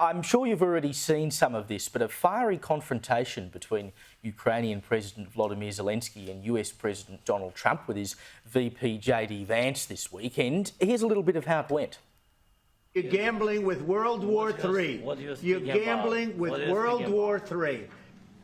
I'm sure you've already seen some of this, but a fiery confrontation between Ukrainian President Volodymyr Zelenskyy and US President Donald Trump with his VP JD Vance this weekend. Here's a little bit of how it went. You're gambling with World War III. You're gambling with World War III.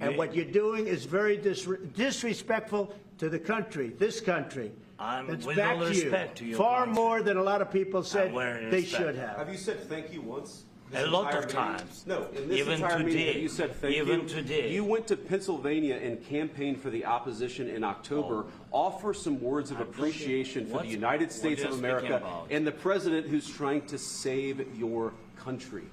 And what you're doing is very disrespectful to the country, this country. It's back to you. Far more than a lot of people said they should have. Have you said thank you once? A lot of times. No, in this entire meeting, have you said thank you? Even today. You went to Pennsylvania and campaigned for the opposition in October. Offer some words of appreciation for the United States of America and the president who's trying to save your country.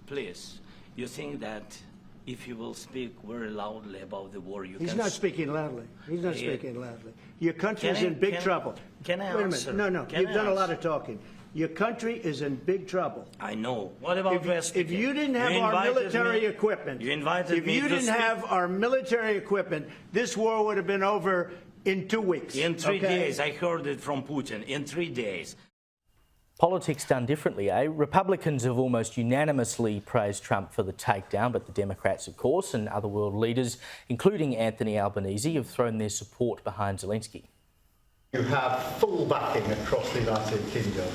Please, you think that if you will speak very loudly about the war, you He's can... not speaking loudly. He's not speaking loudly. Your country is in big trouble. Can I answer? Wait a minute. No. You've done a lot of talking. Your country is in big trouble. I know. What about if you didn't have our military equipment, if you didn't have our military equipment, this war would have been over in 2 weeks. In 3 days. I heard it from Putin. In 3 days. Politics done differently, eh? Republicans have almost unanimously praised Trump for the takedown, but the Democrats, of course, and other world leaders, including Anthony Albanese, have thrown their support behind Zelenskyy. You have full backing across the United Kingdom,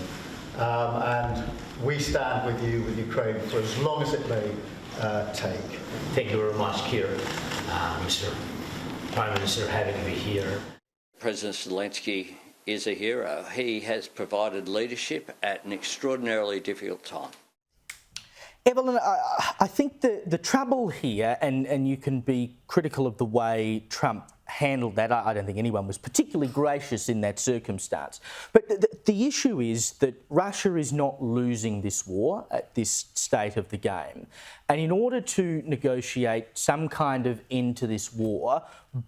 and we stand with you, with Ukraine, for as long as it may take. Thank you very much, Keir, Mr. Prime Minister, having me here. President Zelenskyy is a hero. He has provided leadership at an extraordinarily difficult time. Evelyn, I think the trouble here, and you can be critical of the way Trump handled that. I don't think anyone was particularly gracious in that circumstance. But the issue is that Russia is not losing this war at this state of the game. And in order to negotiate some kind of end to this war,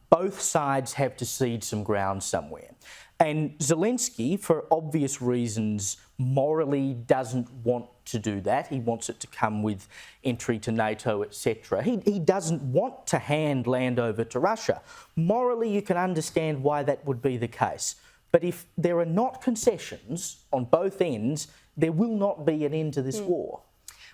both sides have to cede some ground somewhere. And Zelenskyy, for obvious reasons, morally doesn't want to do that. He wants it to come with entry to NATO, etc. He doesn't want to hand land over to Russia. Morally, you can understand why that would be the case. But if there are not concessions on both ends, there will not be an end to this war.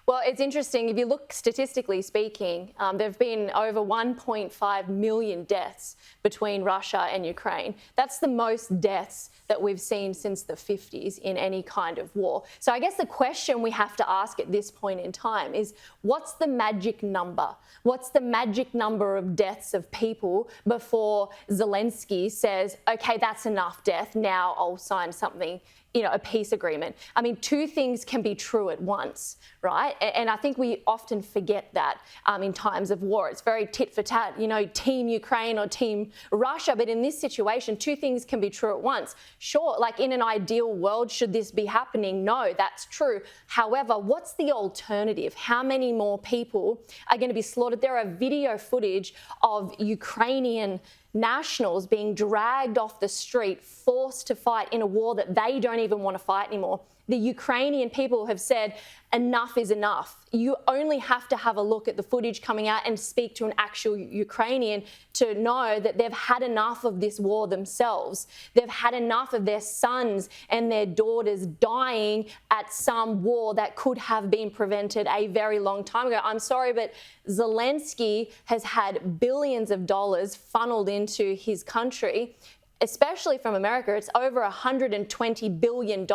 Well, it's interesting. If you look statistically speaking, there have been over 1.5 million deaths between Russia and Ukraine. That's the most deaths that we've seen since the 50s in any kind of war. So I guess the question we have to ask at this point in time is, what's the magic number? What's the magic number of deaths of people before Zelenskyy says, OK, that's enough death, now I'll sign something, a peace agreement? I mean, two things can be true at once, right? And I think we often forget that in times of war. It's very tit for tat, team Ukraine or team Russia. But in this situation, two things can be true at once. Sure, like in an ideal world, should this be happening? No, that's true. However, what's the alternative? How many more people are going to be slaughtered? There are video footage of Ukrainian nationals being dragged off the street, forced to fight in a war that they don't even want to fight anymore. The Ukrainian people have said enough is enough. You only have to have a look at the footage coming out and speak to an actual Ukrainian to know that they've had enough of this war themselves. They've had enough of their sons and their daughters dying at some war that could have been prevented a very long time ago. I'm sorry, but Zelenskyy has had billions of dollars funneled into his country, especially from America. It's over $120 billion.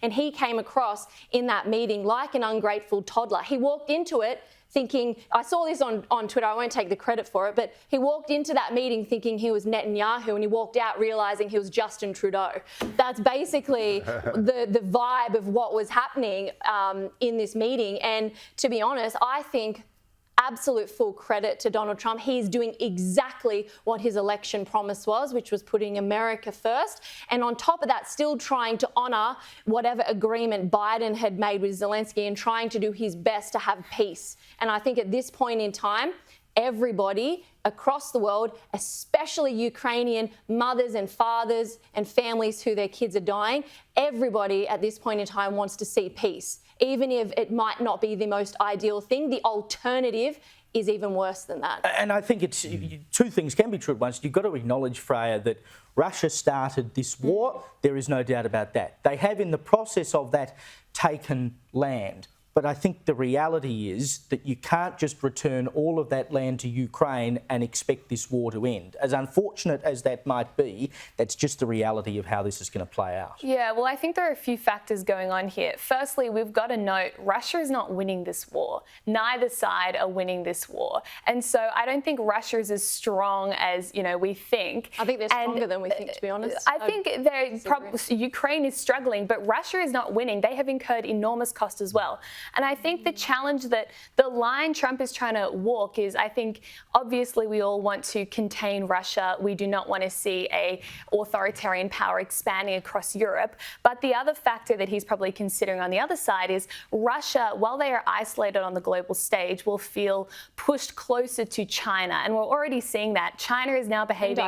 And he came across in that meeting like an ungrateful toddler. He walked into it thinking, I saw this on Twitter, I won't take the credit for it, but he walked into that meeting thinking he was Netanyahu, and he walked out realising he was Justin Trudeau. That's basically the vibe of what was happening in this meeting. And to be honest, I think absolute full credit to Donald Trump. He's doing exactly what his election promise was, which was putting America first. And on top of that, still trying to honour whatever agreement Biden had made with Zelenskyy and trying to do his best to have peace. And I think at this point in time, everybody across the world, especially Ukrainian mothers and fathers and families who their kids are dying, everybody at this point in time wants to see peace. Even if it might not be the most ideal thing, the alternative is even worse than that. And I think it's two things can be true at once. You've got to acknowledge, Freya, that Russia started this war. There is no doubt about that. They have, in the process of that, taken land. But I think the reality is that you can't just return all of that land to Ukraine and expect this war to end. As unfortunate as that might be, that's just the reality of how this is going to play out. Yeah, well, I think there are a few factors going on here. Firstly, we've got to note Russia is not winning this war. Neither side are winning this war. And so I don't think Russia is as strong as, we think. I think they're stronger than we think, to be honest. I think Ukraine is struggling, but Russia is not winning. They have incurred enormous cost as well. And I think the challenge that the line Trump is trying to walk is, I think, obviously we all want to contain Russia. We do not want to see a authoritarian power expanding across Europe. But the other factor that he's probably considering on the other side is Russia, while they are isolated on the global stage, will feel pushed closer to China. And we're already seeing that. China is now behaving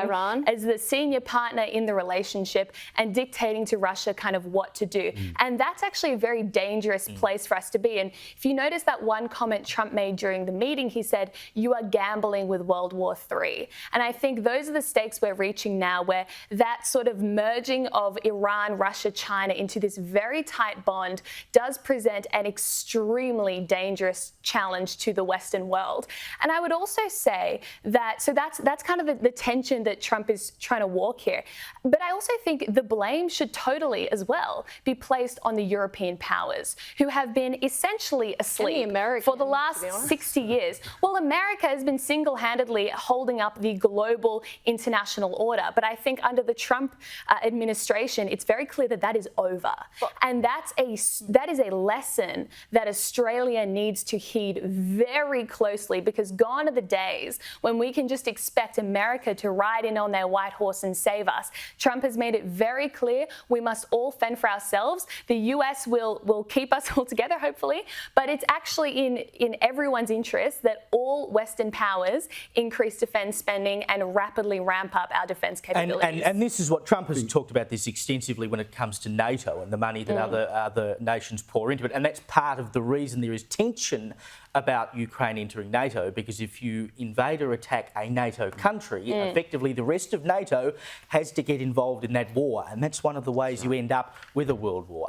as the senior partner in the relationship and dictating to Russia kind of what to do. And that's actually a very dangerous place for us to be. And if you notice that one comment Trump made during the meeting, he said, "You are gambling with World War III." And I think those are the stakes we're reaching now, where that sort of merging of Iran, Russia, China into this very tight bond does present an extremely dangerous challenge to the Western world. And I would also say that, so that's kind of the tension that Trump is trying to walk here. But I also think the blame should totally as well be placed on the European powers, who have been essentially asleep for the last 60 years. Well, America has been single-handedly holding up the global international order. But I think under the Trump administration, it's very clear that that is over. And that is a lesson that Australia needs to heed very closely, because gone are the days when we can just expect America to ride in on their white horse and save us. Trump has made it very clear we must all fend for ourselves. The US will keep us all together, hopefully, but it's actually in everyone's interest that all Western powers increase defence spending and rapidly ramp up our defence capabilities. And this is what Trump has talked about this extensively when it comes to NATO and the money that other nations pour into it. And that's part of the reason there is tension about Ukraine entering NATO, because if you invade or attack a NATO country, effectively the rest of NATO has to get involved in that war. And that's one of the ways you end up with a world war.